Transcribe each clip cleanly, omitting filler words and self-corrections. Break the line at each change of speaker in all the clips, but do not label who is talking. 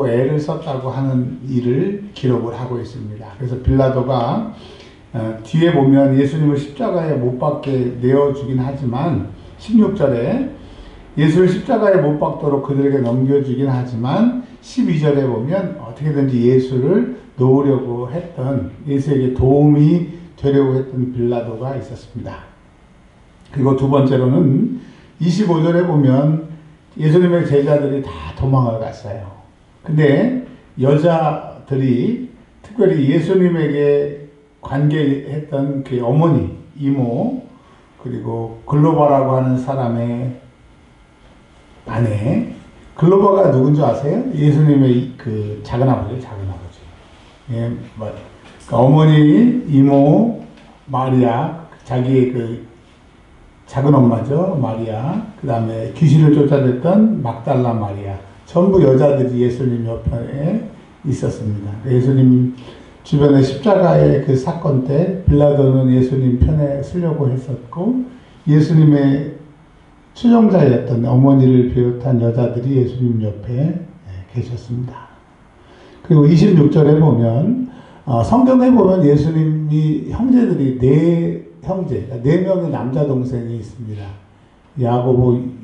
애를 썼다고 하는 일을 기록을 하고 있습니다. 그래서 빌라도가 뒤에 보면 예수님을 십자가에 못 박게 내어주긴 하지만 16절에 예수를 십자가에 못 박도록 그들에게 넘겨주긴 하지만 12절에 보면 어떻게든지 예수를 놓으려고 했던, 예수에게 도움이 되려고 했던 빌라도가 있었습니다. 그리고 두 번째로는 25절에 보면 예수님의 제자들이 다 도망을 갔어요. 근데 여자들이 특별히 예수님에게 관계했던 그 어머니, 이모, 그리고 글로바라고 하는 사람의 아내, 글로바가 누군지 아세요? 예수님의 그 작은 아버지, 작은 아버지. 예, 그러니까 어머니, 이모, 마리아, 자기의 그 작은 엄마죠, 마리아. 그 다음에 귀신을 쫓아냈던 막달라 마리아. 전부 여자들이 예수님 옆에 있었습니다. 예수님 주변에 십자가의 그 사건 때 빌라도는 예수님 편에 서려고 했었고, 예수님의 추종자였던 어머니를 비롯한 여자들이 예수님 옆에 계셨습니다. 그리고 26절에 보면 성경에 보면 예수님이 형제들이 네 명의 남자 동생이 있습니다. 야고보,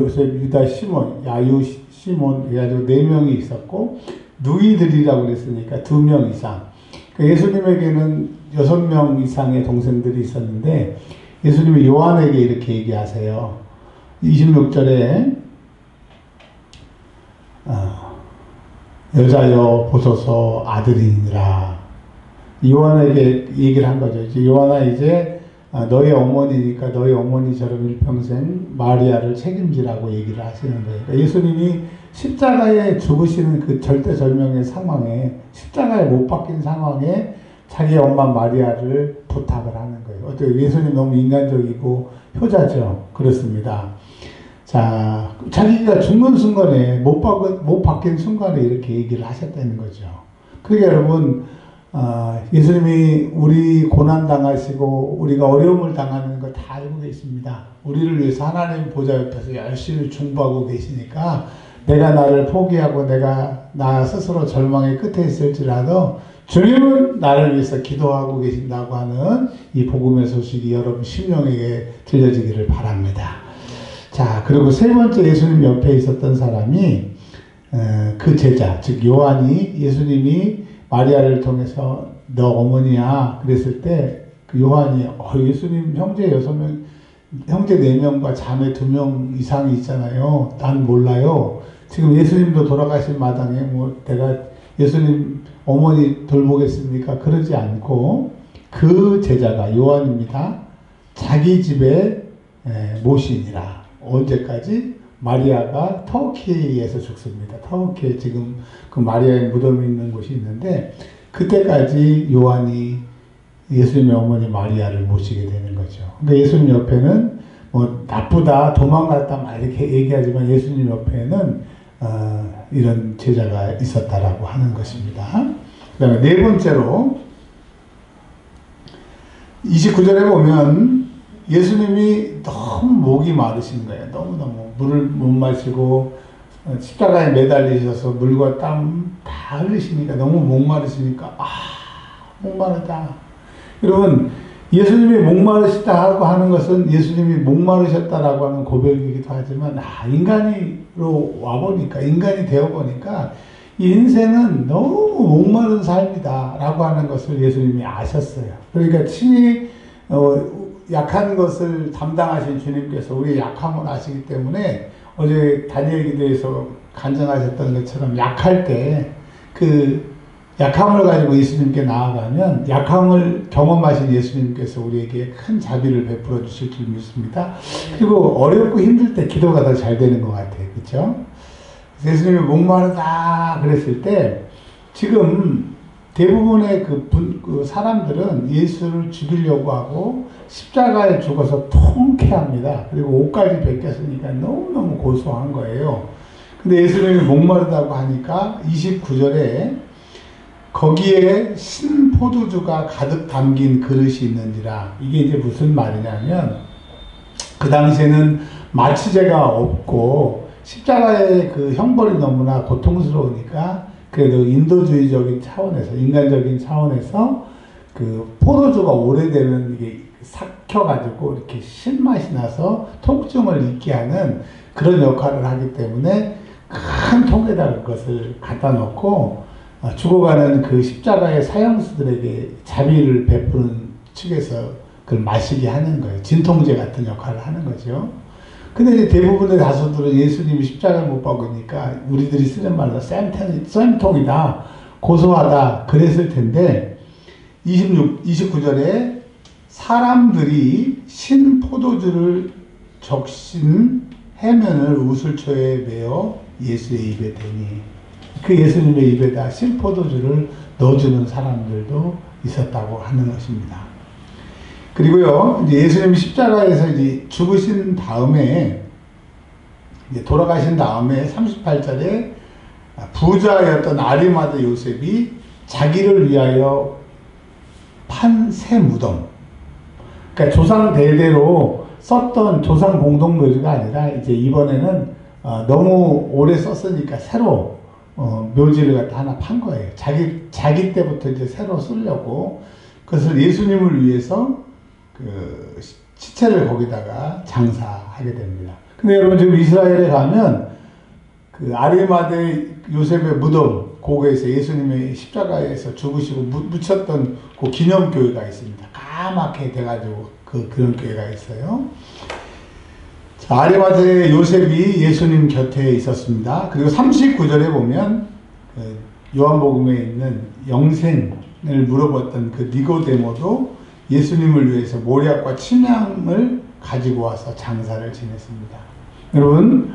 요셉, 유다, 시몬, 야유, 시몬, 그래가지고 4명이 있었고, 누이들이라고 그랬으니까 2명 이상. 그러니까 예수님에게는 6명 이상의 동생들이 있었는데, 예수님이 요한에게 이렇게 얘기하세요. 26절에, 여자여 보소서 아들이니라. 요한에게 얘기를 한 거죠. 이제 요한아, 이제 너희 어머니니까 너희 어머니처럼 일평생 마리아를 책임지라고 얘기를 하시는 거예요. 그러니까 예수님이 십자가에 죽으시는 그 절대절명의 상황에, 십자가에 못 박힌 상황에 자기 엄마 마리아를 부탁을 하는 거예요. 어때요? 예수님 너무 인간적이고 효자죠. 그렇습니다. 자, 자기가 죽는 순간에, 못 박힌 순간에 이렇게 얘기를 하셨다는 거죠. 그러니까 여러분, 예수님이 우리 고난당하시고 우리가 어려움을 당하는 거 다 알고 계십니다. 우리를 위해서 하나님 보좌 옆에서 열심히 중보하고 계시니까, 내가 나를 포기하고 내가 나 스스로 절망의 끝에 있을지라도 주님은 나를 위해서 기도하고 계신다고 하는 이 복음의 소식이 여러분 심령에게 들려지기를 바랍니다. 자, 그리고 세 번째 예수님 옆에 있었던 사람이 그 제자, 즉 요한이, 예수님이 마리아를 통해서 너 어머니야 그랬을 때 그 요한이 예수님 형제 6명, 형제 4명과 자매 2명 이상이 있잖아요. 난 몰라요. 지금 예수님도 돌아가신 마당에 뭐 내가 예수님 어머니 돌보겠습니까? 그러지 않고 그 제자가 요한입니다. 자기 집에 모시니라. 언제까지? 마리아가 터키에서 죽습니다. 터키에 지금 그 마리아의 무덤이 있는 곳이 있는데, 그때까지 요한이 예수님의 어머니 마리아를 모시게 되는 거죠. 그러니까 예수님 옆에는 뭐 나쁘다, 도망갔다 막 이렇게 얘기하지만 예수님 옆에는 이런 제자가 있었다라고 하는 것입니다. 그 다음에 네 번째로 29절에 보면 예수님이 너무 목이 마르신 거예요. 너무너무 물을 못 마시고 십자가에 매달리셔서 물과 땀 다 흘리시니까, 너무 목마르시니까 목마르다. 여러분, 예수님이 목마르시다 하고 하는 것은 예수님이 목마르셨다라고 하는 고백이기도 하지만, 인간으로 와보니까, 인간이 되어보니까 이 인생은 너무 목마른 삶이다 라고 하는 것을 예수님이 아셨어요. 그러니까 친히 약한 것을 담당하신 주님께서 우리의 약함을 아시기 때문에, 어제 다니엘 기도에서 간증하셨던 것처럼 약할 때 그 약함을 가지고 예수님께 나아가면, 약함을 경험하신 예수님께서 우리에게 큰 자비를 베풀어 주실 줄 믿습니다. 그리고 어렵고 힘들 때 기도가 더 잘 되는 것 같아요. 그렇죠? 예수님이 목마르다 그랬을 때, 지금 대부분의 그 사람들은 예수를 죽이려고 하고 십자가에 죽어서 통쾌합니다. 그리고 옷까지 벗겼으니까 너무너무 고소한 거예요. 근데 예수님이 목마르다고 하니까 29절에 거기에 신포도주가 가득 담긴 그릇이 있는지라. 이게 이제 무슨 말이냐면, 그 당시에는 마취제가 없고 십자가의 그 형벌이 너무나 고통스러우니까 그래도 인도주의적인 차원에서, 인간적인 차원에서 그 포도주가 오래되면 이게 삭혀가지고 이렇게 신맛이 나서 통증을 잊게 하는 그런 역할을 하기 때문에 큰 통에다 그것을 갖다 놓고 죽어가는 그 십자가의 사형수들에게 자비를 베푸는 측에서 그걸 마시게 하는 거예요. 진통제 같은 역할을 하는 거죠. 근데 이제 대부분의 다수들은 예수님이 십자가를 못 박으니까 우리들이 쓰는 말로 쌤통이다, 고소하다 그랬을 텐데 29절에 사람들이 신 포도주를 적신 해면을 우슬초에 메어 예수의 입에 대니, 그 예수님의 입에다 신 포도주를 넣어주는 사람들도 있었다고 하는 것입니다. 그리고요, 이제 예수님이 십자가에서 이제 죽으신 다음에, 이제 돌아가신 다음에 38절에 부자였던 아리마대 요셉이 자기를 위하여 판 새 무덤, 그러니까 조상 대대로 썼던 조상 공동묘지가 아니라 이제 이번에는 너무 오래 썼으니까 새로 묘지를 갖다 하나 판 거예요. 자기 때부터 이제 새로 쓰려고. 그것을 예수님을 위해서 그 시체를 거기다가 장사하게 됩니다. 근데 여러분 지금 이스라엘에 가면 그 아리마대 요셉의 무덤, 거기에서 예수님의 십자가에서 죽으시고 묻혔던 그 기념교회가 있습니다. 까맣게 돼가지고 그런 교회가 있어요. 자, 아리마대 요셉이 예수님 곁에 있었습니다. 그리고 39절에 보면 요한복음에 있는 영생을 물어봤던 그 니고데모도 예수님을 위해서 모략과 침향을 가지고 와서 장사를 지냈습니다. 여러분,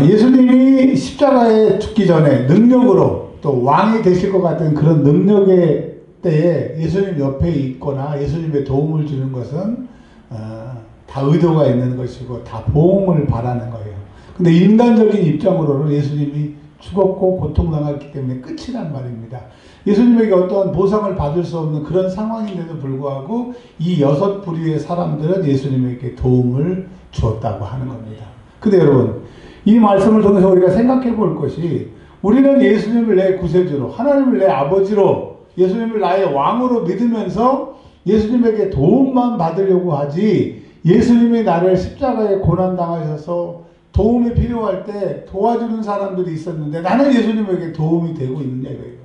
예수님이 십자가에 죽기 전에 능력으로 또 왕이 되실 것 같은 그런 능력의 때에 예수님 옆에 있거나 예수님의 도움을 주는 것은 다 의도가 있는 것이고 다 보응을 바라는 거예요. 근데 인간적인 입장으로는 예수님이 죽었고 고통당했기 때문에 끝이란 말입니다. 예수님에게 어떠한 보상을 받을 수 없는 그런 상황인데도 불구하고 이 6부류의 사람들은 예수님에게 도움을 주었다고 하는 겁니다. 근데 여러분, 이 말씀을 통해서 우리가 생각해 볼 것이, 우리는 예수님을 내 구세주로, 하나님을 내 아버지로, 예수님을 나의 왕으로 믿으면서 예수님에게 도움만 받으려고 하지, 예수님이 나를 십자가에 고난당하셔서 도움이 필요할 때 도와주는 사람들이 있었는데 나는 예수님에게 도움이 되고 있느냐 이거예요.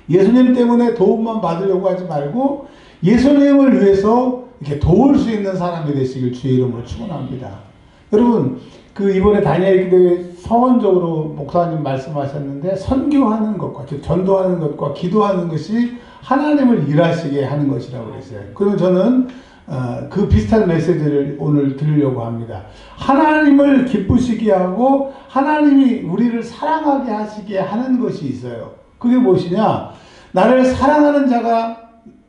예수님 때문에 도움만 받으려고 하지 말고 예수님을 위해서 이렇게 도울 수 있는 사람이 되시길 주의 이름으로 축원합니다. 여러분, 그 이번에 다니엘 기도회 서원적으로 목사님 말씀하셨는데, 선교하는 것과 즉 전도하는 것과 기도하는 것이 하나님을 일하시게 하는 것이라고 그랬어요. 그러면 저는 그 비슷한 메시지를 오늘 드리려고 합니다. 하나님을 기쁘시게 하고 하나님이 우리를 사랑하게 하시게 하는 것이 있어요. 그게 무엇이냐? 나를 사랑하는 자가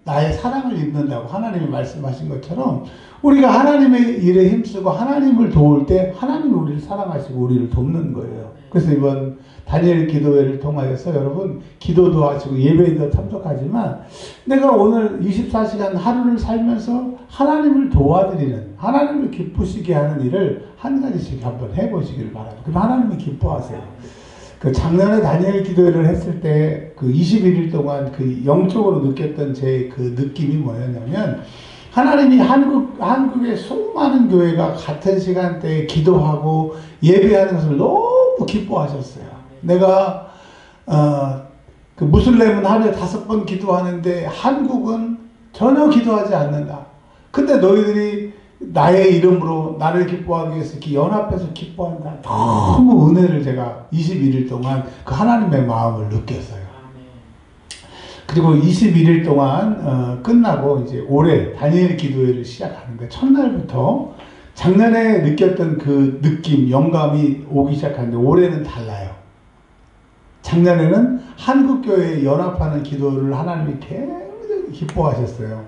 나의 사랑을 입는다고 하나님이 말씀하신 것처럼, 우리가 하나님의 일에 힘쓰고 하나님을 도울 때 하나님이 우리를 사랑하시고 우리를 돕는 거예요. 그래서 이번 다니엘 기도회를 통하여서 여러분 기도도 하시고 예배에도 참석하지만, 내가 오늘 24시간 하루를 살면서 하나님을 도와드리는, 하나님을 기쁘시게 하는 일을 한 가지씩 한번 해보시길 바랍니다. 그럼 하나님이 기뻐하세요. 그 작년에 다니엘 기도회를 했을 때 그 21일 동안 그 영적으로 느꼈던 제 그 느낌이 뭐였냐면, 하나님이 한국의 수많은 교회가 같은 시간대에 기도하고 예배하는 것을 너무 기뻐하셨어요. 내가 그 무슬림은 하루에 5번 기도하는데 한국은 전혀 기도하지 않는다. 근데 너희들이 나의 이름으로 나를 기뻐하기 위해서 이렇게 연합해서 기뻐한다. 너무 은혜를 제가 21일 동안 그 하나님의 마음을 느꼈어요. 그리고 21일 동안 끝나고 이제 올해 다니엘 기도회를 시작하는데, 첫날부터 작년에 느꼈던 그 느낌, 영감이 오기 시작하는데 올해는 달라요. 작년에는 한국교회에 연합하는 기도를 하나님이 굉장히 기뻐하셨어요.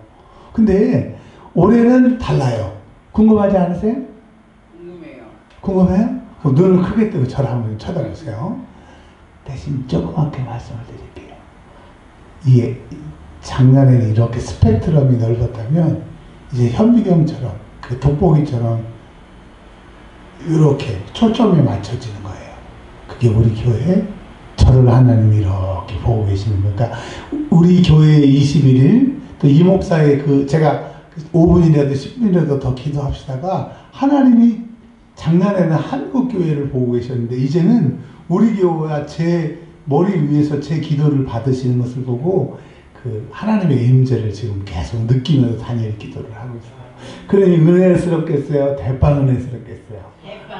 근데 올해는 달라요. 궁금하지 않으세요?
궁금해요.
궁금해요? 눈을 크게 뜨고 저를 한번 쳐다보세요. 대신 조그맣게 말씀을 드릴게요. 이 작년에는 이렇게 스펙트럼이 넓었다면, 이제 현미경처럼 그 돋보기처럼 이렇게 초점이 맞춰지는 거예요. 그게 우리 교회 저를 하나님이 이렇게 보고 계시는 거예요. 그러니까 우리 교회 21일 또 이 목사의 그 제가 5분이라도 10분이라도 더 기도합시다가 하나님이 작년에는 한국 교회를 보고 계셨는데 이제는 우리 교회와 제 머리 위에서 제 기도를 받으시는 것을 보고 그 하나님의 임재를 지금 계속 느끼면서 다니엘 기도를 하고 있어요. 그러니 은혜스럽겠어요? 대빵 은혜스럽겠어요?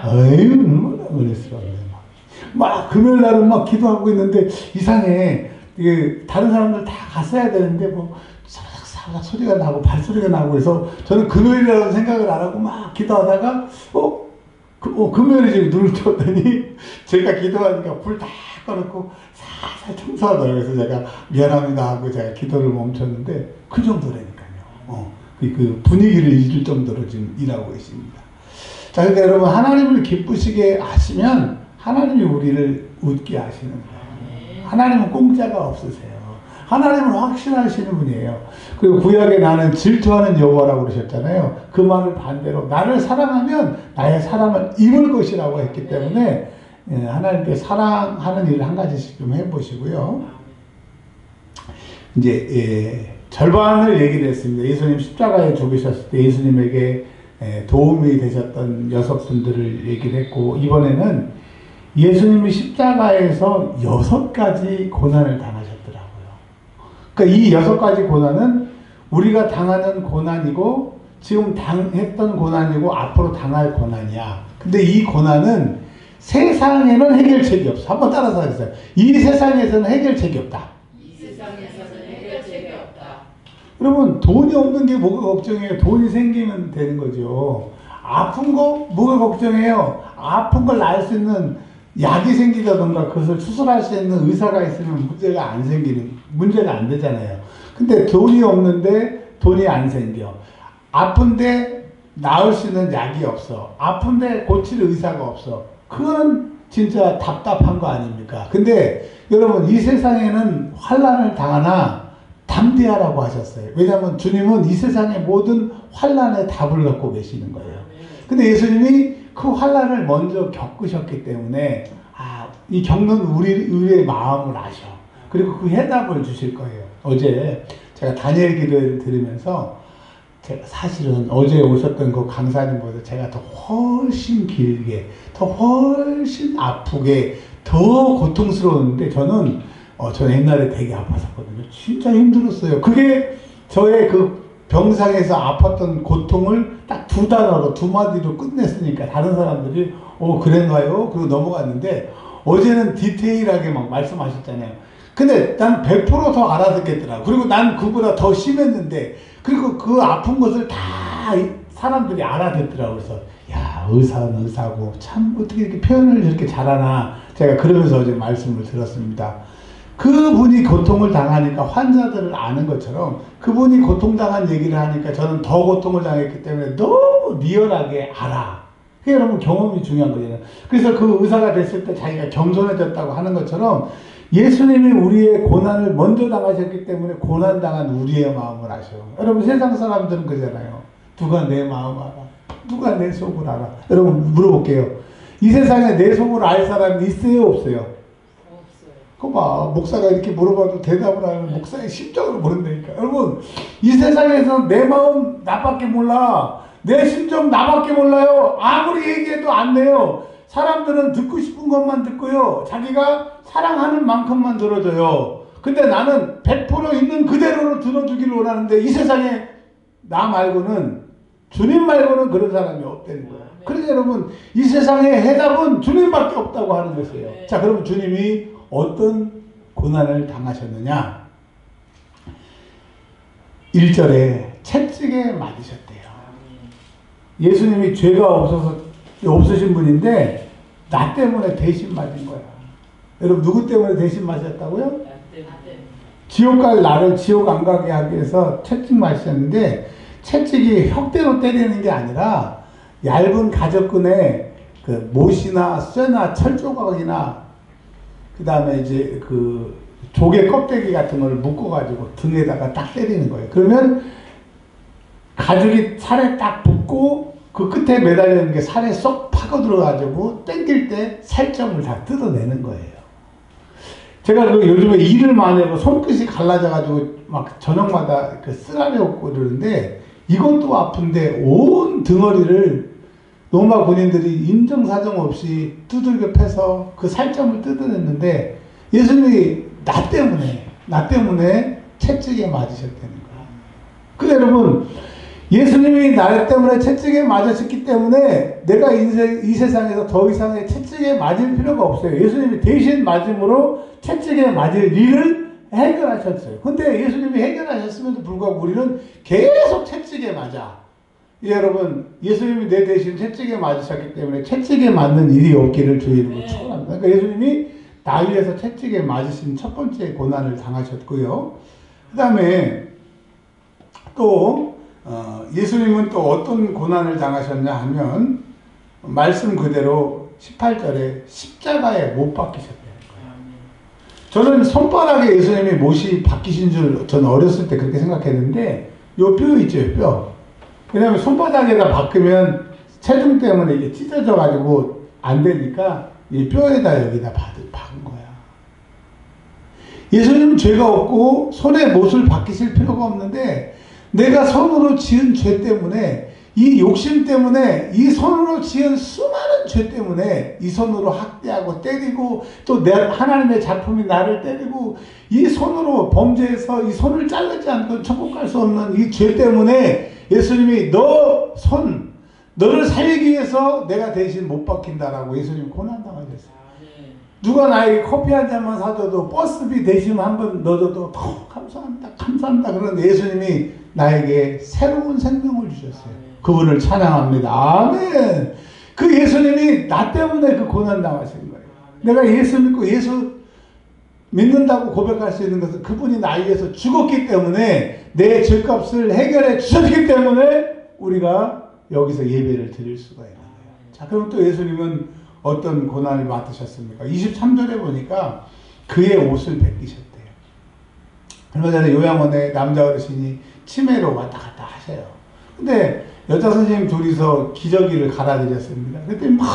어이, 얼마나 은혜스러운데. 막 금요일 날은 막 기도하고 있는데 이상해. 이게 다른 사람들 다 갔어야 되는데 뭐 사바닥 소리가 나고 발소리가 나고 그래서 저는 금요일이라는 생각을 안 하고 막 기도하다가 금요일이지 눈을 떴더니 제가 기도하니까 불 다 꺼놓고 살살 청소하더라고요. 그래서 제가 미안합니다 하고 제가 기도를 멈췄는데 그 정도라니까요. 그 분위기를 잊을 정도로 지금 일하고 계십니다. 자, 그러니까 여러분 하나님을 기쁘시게 하시면 하나님이 우리를 웃게 하시는 거예요. 하나님은 공짜가 없으세요. 하나님은 확신하시는 분이에요. 그리고 구약에 나는 질투하는 여호와라고 그러셨잖아요. 그 말을 반대로 나를 사랑하면 나의 사랑을 입을 것이라고 했기 때문에 하나님께 사랑하는 일을 한 가지씩 좀 해보시고요. 이제 절반을 얘기를 했습니다. 예수님 십자가에 죽으셨을 때 예수님에게 도움이 되셨던 여성분들을 얘기를 했고 이번에는 예수님이 십자가에서 6가지 고난을 당하셨더라고요. 그러니까 이 6가지 고난은 우리가 당하는 고난이고 지금 당했던 고난이고 앞으로 당할 고난이야. 근데 이 고난은 세상에는 해결책이 없어. 한번 따라서 하세요. 이 세상에서는 해결책이 없다.
이 세상에서는 해결책이 없다.
여러분 돈이 없는 게 뭐가 걱정이에요? 돈이 생기면 되는 거죠. 아픈 거 뭐가 걱정해요? 아픈 걸 나을 수 있는 약이 생기다던가 그것을 수술할 수 있는 의사가 있으면 문제가 안 되잖아요. 근데 돈이 없는데 돈이 안 생겨. 아픈데 나을 수 있는 약이 없어. 아픈데 고칠 의사가 없어. 그건 진짜 답답한 거 아닙니까? 근데 여러분 이 세상에는 환난을 당하나 담대하라고 하셨어요. 왜냐하면 주님은 이 세상의 모든 환난의 답을 갖고 계시는 거예요. 근데 예수님이 그 환난을 먼저 겪으셨기 때문에 이 겪는 우리의 마음을 아셔. 그리고 그 해답을 주실 거예요. 어제 제가 다니엘 기도를 들으면서 제가 사실은 어제 오셨던 그 강사님보다 제가 더 훨씬 길게, 더 훨씬 아프게, 더 고통스러웠는데 저는 옛날에 되게 아팠었거든요. 진짜 힘들었어요. 그게 저의 그 병상에서 아팠던 고통을 딱 2단어로 2마디로 끝냈으니까 다른 사람들이 그랬나요? 그리고 넘어갔는데 어제는 디테일하게 막 말씀하셨잖아요. 근데 난 100%더 알아듣겠더라고. 그리고 난 그보다 더 심했는데 그리고 그 아픈 것을 다 사람들이 알아듣더라고. 그래서 야, 의사는 의사고 참 어떻게 이렇게 표현을 이렇게 잘하나 제가 그러면서 어제 말씀을 들었습니다. 그분이 고통을 당하니까 환자들을 아는 것처럼 그분이 고통당한 얘기를 하니까 저는 더 고통을 당했기 때문에 너무 리얼하게 알아. 그게 여러분 경험이 중요한 거잖아요. 그래서 그 의사가 됐을 때 자기가 겸손해졌다고 하는 것처럼 예수님이 우리의 고난을 먼저 당하셨기 때문에 고난당한 우리의 마음을 아셔. 여러분 세상 사람들은 그러잖아요. 누가 내 마음 알아? 누가 내 속을 알아? 여러분 물어볼게요. 이 세상에 내 속을 알 사람이 있어요? 없어요? 그거 봐. 목사가 이렇게 물어봐도 대답을 하는 목사의 심정을 모른다니까. 여러분 이 세상에서 내 마음 나밖에 몰라. 내 심정 나밖에 몰라요. 아무리 얘기해도 안 돼요. 사람들은 듣고 싶은 것만 듣고요. 자기가 사랑하는 만큼만 들어줘요. 근데 나는 100% 있는 그대로를 들어주기를 원하는데 이 세상에 나 말고는 주님 말고는 그런 사람이 없다는 거예요. 그래서 여러분 이 세상의 해답은 주님밖에 없다고 하는 것이에요. 자, 그러면 주님이 어떤 고난을 당하셨느냐? 1절에 채찍에 맞으셨대요. 예수님이 죄가 없으신 분인데 나 때문에 대신 맞은 거야. 여러분 누구 때문에 대신 맞았다고요? 지옥 갈 나를 지옥 안 가게 하기 위해서 채찍 맞으셨는데 채찍이 혁대로 때리는 게 아니라 얇은 가적근에 그 못이나 쇠나 철조각이나 그 다음에 이제 그 조개 껍데기 같은 걸 묶어가지고 등에다가 딱 때리는 거예요. 그러면 가죽이 살에 딱 붙고 그 끝에 매달려 있는 게 살에 쏙 파고 들어가지고 땡길 때 살점을 다 뜯어내는 거예요. 제가 그 요즘에 일을 많이 하고 손끝이 갈라져가지고 막 저녁마다 그 쓰라려 없고 그러는데 이것도 아픈데 온 등허리를 로마 군인들이 인정사정 없이 두들겨 패서 그 살점을 뜯어냈는데 예수님이 나 때문에 채찍에 맞으셨다는 거예요. 그 여러분, 예수님이 나 때문에 채찍에 맞으셨기 때문에 내가 이 세상에서 더 이상의 채찍에 맞을 필요가 없어요. 예수님이 대신 맞음으로 채찍에 맞을 일을 해결하셨어요. 근데 예수님이 해결하셨음에도 불구하고 우리는 계속 채찍에 맞아. 여러분, 예수님이 내 대신 채찍에 맞으셨기 때문에 채찍에 맞는 일이 없기를 주의 이름으로 축원합니다. 그러니까 예수님이 나 위해서 채찍에 맞으신 첫 번째 고난을 당하셨고요. 그 다음에 또 예수님은 또 어떤 고난을 당하셨냐 하면 말씀 그대로 18절에 십자가에 못 박히셨다는 거예요. 저는 손바닥에 예수님이 못이 박히신 줄 저는 어렸을 때 그렇게 생각했는데 요 뼈 있죠, 뼈. 왜냐하면 손바닥에다 박으면 체중 때문에 이게 찢어져 가지고 안 되니까 이 뼈에다 여기다 박은 거야. 예수님은 죄가 없고 손에 못을 박히실 필요가 없는데 내가 손으로 지은 죄 때문에 이 욕심 때문에 이 손으로 지은 수많은 죄 때문에 이 손으로 학대하고 때리고 또 하나님의 작품이 나를 때리고 이 손으로 범죄해서 이 손을 자르지 않고 천국 갈 수 없는 이 죄 때문에 예수님이 너를 살리기 위해서 내가 대신 못 박힌다라고 예수님 고난당하셨어요. 누가 나에게 커피 한 잔만 사줘도 버스비 대신 한번 넣어줘도 감사합니다 그런데 예수님이 나에게 새로운 생명을 주셨어요. 그분을 찬양합니다. 아멘. 그 예수님이 나 때문에 그 고난 당하신 거예요. 내가 예수 믿고 예수 믿는다고 고백할 수 있는 것은 그분이 나에 위해서 죽었기 때문에 내 죄값을 해결해 주셨기 때문에 우리가 여기서 예배를 드릴 수가 있는 거예요. 자, 그럼 또 예수님은 어떤 고난을 맡으셨습니까? 23절에 보니까 그의 옷을 벗기셨대요. 얼마 전에 요양원에 남자 어르신이 치매로 왔다 갔다 하셔요. 근데 여자 선생님 둘이서 기저귀를 갈아드렸습니다. 그랬더니 막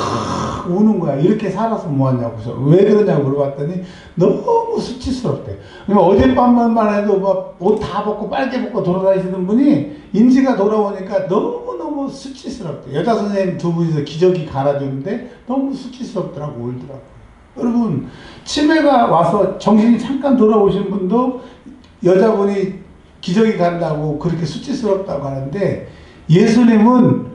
우는 거야. 이렇게 살아서 뭐하냐고서. 왜 그러냐고 물어봤더니 너무 수치스럽대. 어젯밤만 해도 막 옷 다 벗고 빨개 벗고 돌아다니시는 분이 인지가 돌아오니까 너무너무 수치스럽대. 여자 선생님 두 분이서 기저귀 갈아주는데 너무 수치스럽더라고 울더라고요. 여러분, 치매가 와서 정신이 잠깐 돌아오신 분도 여자분이 기저귀 간다고 그렇게 수치스럽다고 하는데 예수님은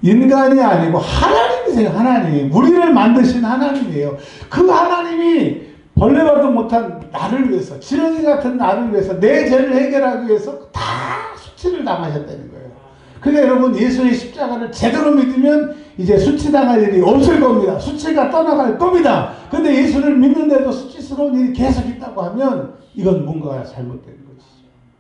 인간이 아니고 하나님이세요. 하나님. 우리를 만드신 하나님이에요. 그 하나님이 벌레봐도 못한 나를 위해서, 지렁이 같은 나를 위해서, 내 죄를 해결하기 위해서 다 수치를 당하셨다는 거예요. 그러니까 여러분, 예수의 십자가를 제대로 믿으면 이제 수치당할 일이 없을 겁니다. 수치가 떠나갈 겁니다. 근데 예수를 믿는데도 수치스러운 일이 계속 있다고 하면 이건 뭔가가 잘못된 거지.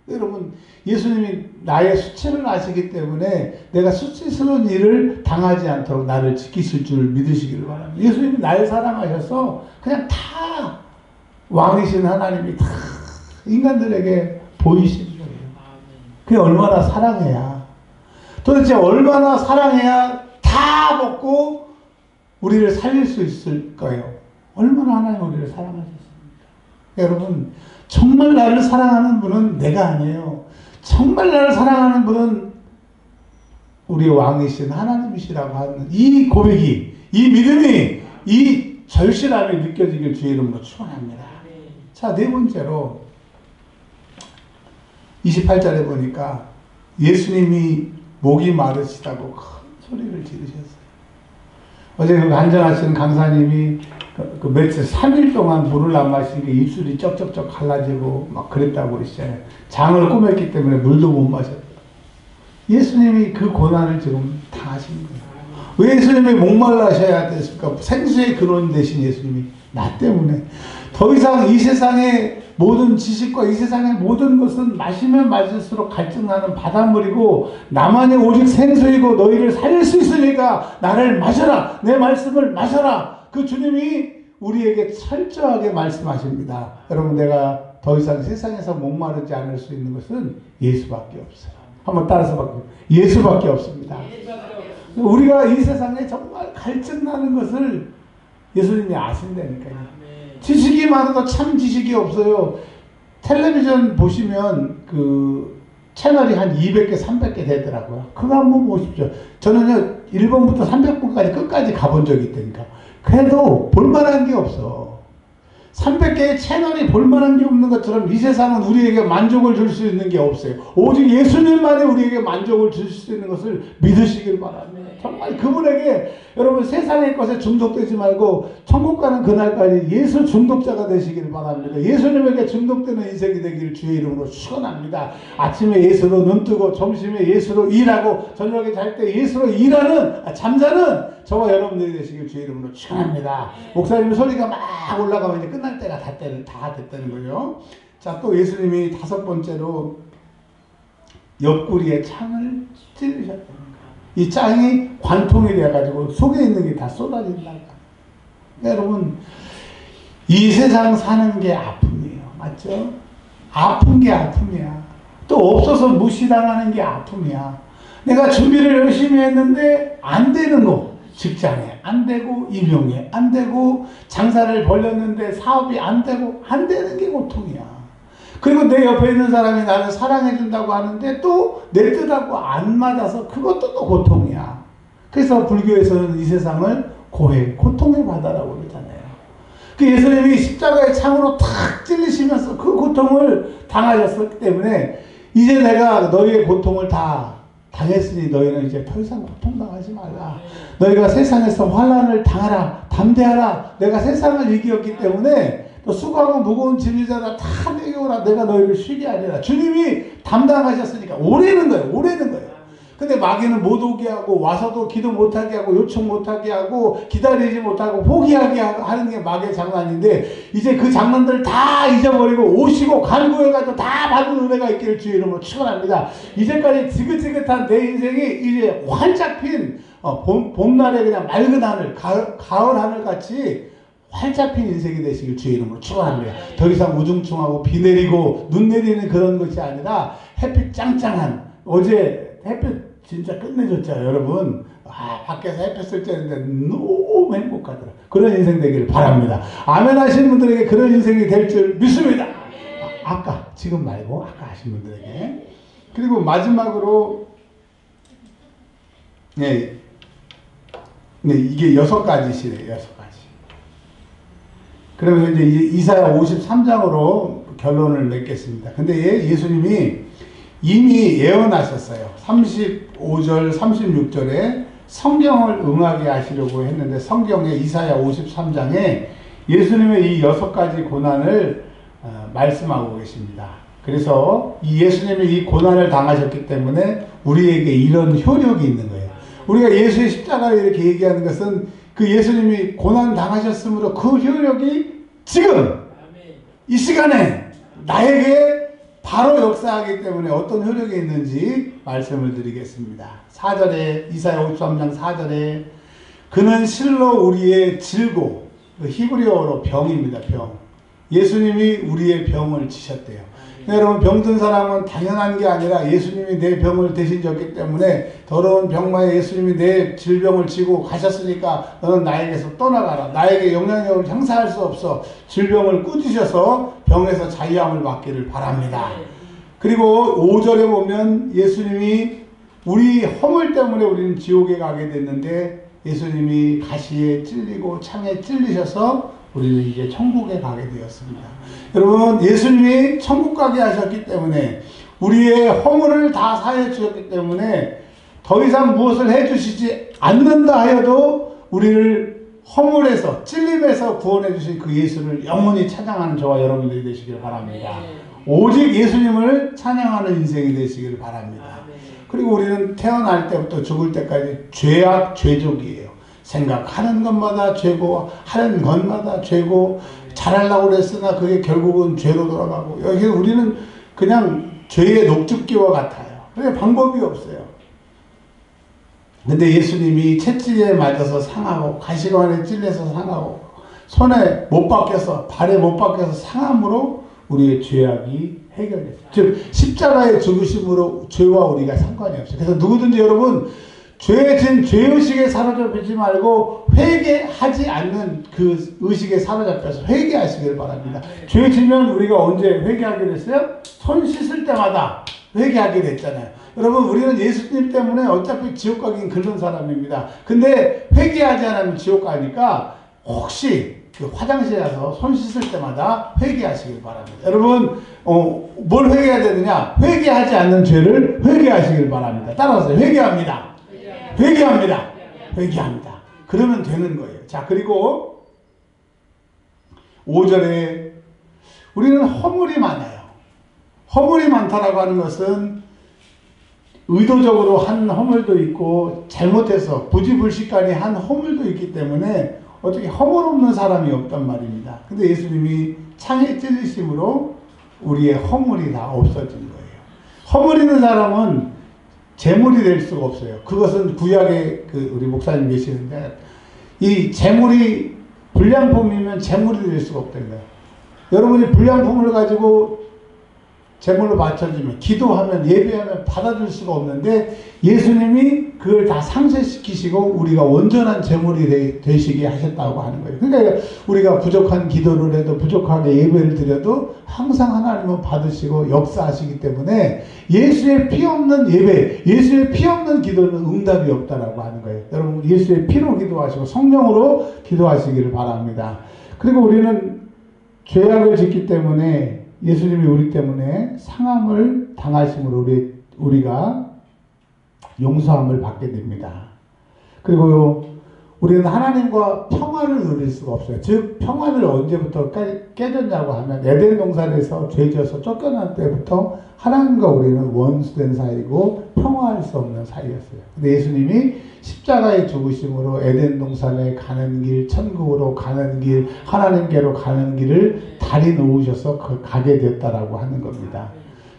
여러분, 예수님이 나의 수치를 아시기 때문에 내가 수치스러운 일을 당하지 않도록 나를 지키실 줄을 믿으시기를 바랍니다. 예수님이 나를 사랑하셔서 그냥 다 왕이신 하나님이 다 인간들에게 보이시는 거예요. 그게 얼마나 사랑해야, 도대체 얼마나 사랑해야 다 먹고 우리를 살릴 수 있을까요? 얼마나 하나님 우리를 사랑하셨습니까? 여러분, 정말 나를 사랑하는 분은 내가 아니에요. 정말 나를 사랑하는 분은 우리 왕이신 하나님이시라고 하는 이 고백이, 이 믿음이, 이 절실함이 느껴지길 주의 이름으로 축원합니다. 자, 네 번째로 28절에 보니까 예수님이 목이 마르시다고 큰 소리를 지르셨어요. 어제 그 간증하시는 강사님이 그 며칠 3일 동안 물을 안 마시니까 입술이 쩍쩍쩍 갈라지고 막 그랬다고 그러시잖아요. 장을 꼬맸기 때문에 물도 못 마셨다. 예수님이 그 고난을 지금 당하신 거예요. 왜 예수님이 목말라셔야 됐습니까? 생수의 근원 되신 예수님이 나 때문에. 더 이상 이 세상의 모든 지식과 이 세상의 모든 것은 마시면 마실수록 갈증나는 바닷물이고 나만이 오직 생수이고 너희를 살릴 수 있으니까 나를 마셔라. 내 말씀을 마셔라. 그 주님이 우리에게 철저하게 말씀하십니다. 여러분, 내가 더 이상 세상에서 목마르지 않을 수 있는 것은 예수밖에 없어요. 한번 따라서 바꾸세요. 예수밖에 없습니다. 우리가 이 세상에 정말 갈증 나는 것을 예수님이 아신다니까요. 지식이 많아도 참 지식이 없어요. 텔레비전 보시면 그 채널이 한 200개, 300개 되더라고요. 그거 한번 보십시오. 저는요, 1번부터 300번까지 끝까지 가본 적이 있다니까. 그래도 볼만한 게 없어. 300개의 채널이 볼만한 게 없는 것처럼 이 세상은 우리에게 만족을 줄 수 있는 게 없어요. 오직 예수님만이 우리에게 만족을 줄 수 있는 것을 믿으시길 바랍니다. 정말 그분에게 여러분 세상의 것에 중독되지 말고 천국 가는 그날까지 예수 중독자가 되시길 바랍니다. 예수님에게 중독되는 인생이 되기를 주의 이름으로 축원합니다. 아침에 예수로 눈뜨고 점심에 예수로 일하고 저녁에 잘 때 예수로 잠자는 저와 여러분들이 되시길 주의 이름으로 축원합니다. 목사님 소리가 막 올라가면 이제 끝날 때가 다 됐다는 거죠. 자, 또 예수님이 5번째로 옆구리에 창을 찔리셨다는 거예요. 이 창이 관통이 돼가지고 속에 있는 게 다 쏟아진다. 여러분, 이 세상 사는 게 아픔이에요. 맞죠? 아픈 게 아픔이야. 또 없어서 무시당하는 게 아픔이야. 내가 준비를 열심히 했는데 안 되는 거. 직장에 안 되고, 임용에 안 되고, 장사를 벌렸는데 사업이 안 되고, 안 되는 게 고통이야. 그리고 내 옆에 있는 사람이 나를 사랑해준다고 하는데 또 내 뜻하고 안 맞아서 그것도 또 고통이야. 그래서 불교에서는 이 세상을 고통의 바다라고 그러잖아요. 그 예수님이 십자가의 창으로 탁 찔리시면서 그 고통을 당하셨기 때문에 이제 내가 너희의 고통을 다 당했으니 너희는 이제 더 이상 고통당하지 말라. 너희가 세상에서 환난을 당하라. 담대하라. 내가 세상을 이기었기 때문에 또 수고하고 무거운 짐이잖아. 다 내게오라. 내가 너희를 쉬게 하리라. 주님이 담당하셨으니까 오래는 거예요. 근데 마귀는 못 오게 하고 와서도 기도 못하게 하고 요청 못하게 하고 기다리지 못하고 포기하게 하는 게 마귀의 장난인데 이제 그 장난들을 다 잊어버리고 오시고 간구해가지고 다 받은 은혜가 있기를 주의 이름으로 축원합니다. 이제까지 지긋지긋한 내 인생이 이제 활짝 핀 봄날에 그냥 맑은 하늘, 가을 하늘 같이 활짝 핀 인생이 되시길 주의 이름으로 축원합니다. 더 이상 우중충하고 비 내리고 눈 내리는 그런 것이 아니라 햇빛 짱짱한 어제 햇빛 진짜 끝내줬죠 여러분. 밖에서 햇빛 쓸 때인데 너무 행복하더라. 그런 인생 되기를 바랍니다. 아멘 하시는 분들에게 그런 인생이 될 줄 믿습니다. 지금 말고 아까 하신 분들에게. 그리고 마지막으로 이게 6가지시래요. 6가지. 그러면서 이제 이사야 53장으로 결론을 맺겠습니다. 근데 예수님이 이미 예언하셨어요. 35절, 36절에 성경을 응하게 하시려고 했는데 성경의 이사야 53장에 예수님의 이 6가지 고난을 말씀하고 계십니다. 그래서 이 예수님이 이 고난을 당하셨기 때문에 우리에게 이런 효력이 있는 거예요. 우리가 예수의 십자가를 이렇게 얘기하는 것은 그 예수님이 고난 당하셨으므로 그 효력이 지금 이 시간에 나에게 바로 역사하기 때문에 어떤 효력이 있는지 말씀을 드리겠습니다. 4절에 이사야 53장 4절에 그는 실로 우리의 질고 히브리어로 병입니다. 병. 예수님이 우리의 병을 지셨대요. 여러분 병든 사람은 당연한 게 아니라 예수님이 내 병을 대신 졌기 때문에 더러운 병마에 예수님이 내 질병을 지고 가셨으니까 너는 나에게서 떠나가라. 나에게 영향력을 행사할 수 없어. 질병을 꾸짖으셔서 병에서 자유함을 받기를 바랍니다. 그리고 5절에 보면 예수님이 우리 허물 때문에 우리는 지옥에 가게 됐는데 예수님이 가시에 찔리고 창에 찔리셔서 우리는 이제 천국에 가게 되었습니다. 여러분 예수님이 천국 가게 하셨기 때문에 우리의 허물을 다 사해 주셨기 때문에 더 이상 무엇을 해 주시지 않는다 하여도 우리를 허물에서 찔림에서 구원해 주신 그 예수를 영원히 찬양하는 저와 여러분들이 되시길 바랍니다. 오직 예수님을 찬양하는 인생이 되시길 바랍니다. 그리고 우리는 태어날 때부터 죽을 때까지 죄악 죄족이에요. 생각하는 것마다 죄고 하는 것마다 죄고 잘하려고 그랬으나 그게 결국은 죄로 돌아가고 여기 우리는 그냥 죄의 녹즙기와 같아요. 그게 방법이 없어요. 근데 예수님이 채찍에 맞아서 상하고 가시관에 찔려서 상하고 손에 못 박혀서 발에 못 박혀서 상함으로 우리의 죄악이 해결됐어요. 즉 십자가의 죽으심으로 죄와 우리가 상관이 없어요. 그래서 누구든지 여러분 죄 진 죄의식에 사로잡히지 말고 회개하지 않는 그 의식에 사로잡혀서 회개하시길 바랍니다. 죄 지면 우리가 언제 회개하게 됐어요? 손 씻을 때마다 회개하게 됐잖아요. 여러분, 우리는 예수님 때문에 어차피 지옥 가긴 그런 사람입니다. 근데 회개하지 않으면 지옥 가니까 혹시 그 화장실에 가서 손 씻을 때마다 회개하시길 바랍니다. 여러분, 뭘 회개해야 되느냐? 회개하지 않는 죄를 회개하시길 바랍니다. 따라서 회개합니다. 회개합니다. 회개합니다. 그러면 되는 거예요. 자, 그리고 5절에 우리는 허물이 많아요. 허물이 많다라고 하는 것은 의도적으로 한 허물도 있고 잘못해서 부지불식간에 한 허물도 있기 때문에 어떻게 허물 없는 사람이 없단 말입니다. 근데 예수님이 창에 찔리심으로 우리의 허물이 다 없어진 거예요. 허물 있는 사람은 재물이 될 수가 없어요. 그것은 구약에 우리 목사님 계시는데 이 재물이 불량품이면 재물이 될 수가 없다는 거예요. 여러분이 불량품을 가지고 제물로 바쳐지면 기도하면 예배하면 받아줄 수가 없는데 예수님이 그걸 다 상쇄시키시고 우리가 온전한 제물이 되시게 하셨다고 하는 거예요. 그러니까 우리가 부족한 기도를 해도 부족하게 예배를 드려도 항상 하나님은 받으시고 역사하시기 때문에 예수의 피 없는 예배, 예수의 피 없는 기도는 응답이 없다라고 하는 거예요. 여러분, 예수의 피로 기도하시고 성령으로 기도하시기를 바랍니다. 그리고 우리는 죄악을 짓기 때문에 예수님이 우리 때문에 상함을 당하심으로 우리가 용서함을 받게 됩니다. 그리고 우리는 하나님과 평화를 누릴 수가 없어요. 즉 평화를 언제부터 깨졌냐고 하면 에덴 동산에서 죄지어서 쫓겨난 때부터 하나님과 우리는 원수된 사이고 평화할 수 없는 사이였어요. 근데 예수님이 십자가에 죽으심으로 에덴 동산에 가는 길, 천국으로 가는 길, 하나님께로 가는 길을 다리 놓으셔서 가게 됐다라고 하는 겁니다.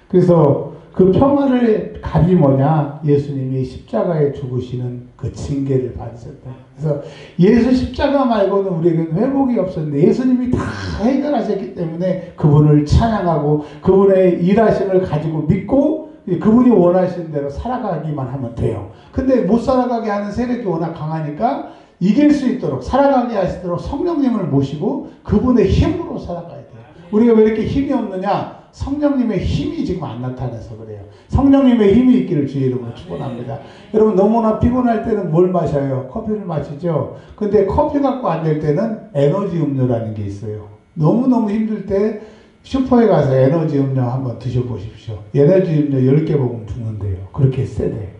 그래서 그 평화를 값이 뭐냐? 예수님이 십자가에 죽으시는 그 징계를 받으셨다. 그래서 예수 십자가 말고는 우리에게는 회복이 없었는데 예수님이 다 해결하셨기 때문에 그분을 찬양하고 그분의 일하심을 가지고 믿고 그분이 원하시는 대로 살아가기만 하면 돼요. 근데 못 살아가게 하는 세력이 워낙 강하니까 이길 수 있도록 살아가게 하시도록 성령님을 모시고 그분의 힘으로 살아가야 돼요. 우리가 왜 이렇게 힘이 없느냐? 성령님의 힘이 지금 안 나타나서 그래요. 성령님의 힘이 있기를 주의 이름으로 축원합니다. 여러분, 너무나 피곤할 때는 뭘 마셔요? 커피를 마시죠. 근데 커피 갖고 안 될 때는 에너지 음료라는 게 있어요. 너무너무 힘들 때 슈퍼에 가서 에너지 음료 한번 드셔보십시오. 에너지 음료 10개 먹으면 죽는데요. 그렇게 세대.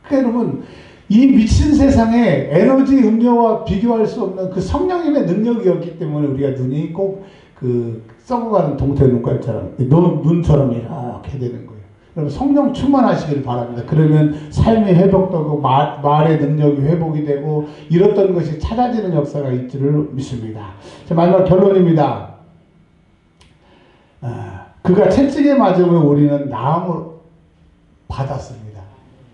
그러니까 여러분, 이 미친 세상에 에너지 음료와 비교할 수 없는 그 성령님의 능력이었기 때문에 우리가 눈이 꼭 썩어가는 동태 눈깔처럼 눈처럼 이렇게 되는 거예요. 여러분, 성령 충만하시길 바랍니다. 그러면 삶이 회복되고 말의 능력이 회복이 되고 잃었던 것이 찾아지는 역사가 있기를 믿습니다. 자, 마지막 결론입니다. 그가 채찍에 맞으면 우리는 나음을 받았습니다.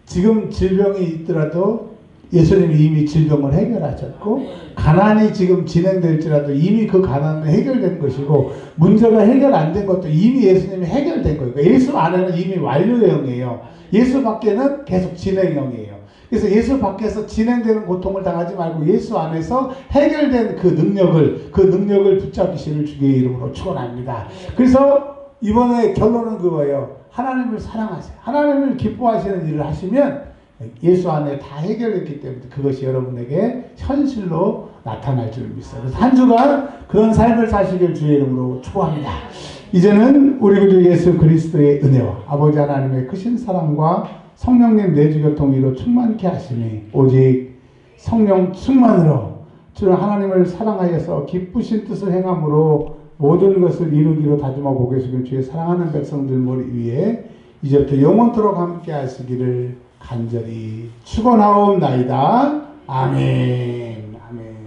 지금 질병이 있더라도 예수님이 이미 질병을 해결하셨고 가난이 지금 진행될지라도 이미 그 가난은 해결된 것이고 문제가 해결 안 된 것도 이미 예수님이 해결된 거예요. 그러니까 예수 안에는 이미 완료형이에요. 예수 밖에는 계속 진행형이에요. 그래서 예수 밖에서 진행되는 고통을 당하지 말고 예수 안에서 해결된 그 능력을 붙잡으시는 주의 이름으로 축원합니다. 그래서 이번에 결론은 그거예요. 하나님을 사랑하세요. 하나님을 기뻐하시는 일을 하시면 예수 안에 다 해결됐기 때문에 그것이 여러분에게 현실로 나타날 줄 믿어요. 그래서 한 주간 그런 삶을 사시길 주의 이름으로 축원합니다. 이제는 우리 구주 예수 그리스도의 은혜와 아버지 하나님의 크신 사랑과 성령님 내주교통 위로 충만케 하시니 오직 성령 충만으로 주는 하나님을 사랑하여서 기쁘신 뜻을 행함으로 모든 것을 이루기로 다짐하고 보게 되신 주의 사랑하는 백성들 머리 위에 이제부터 영원토록 함께 하시기를 간절히 축원하옵나이다. 아멘. 아멘.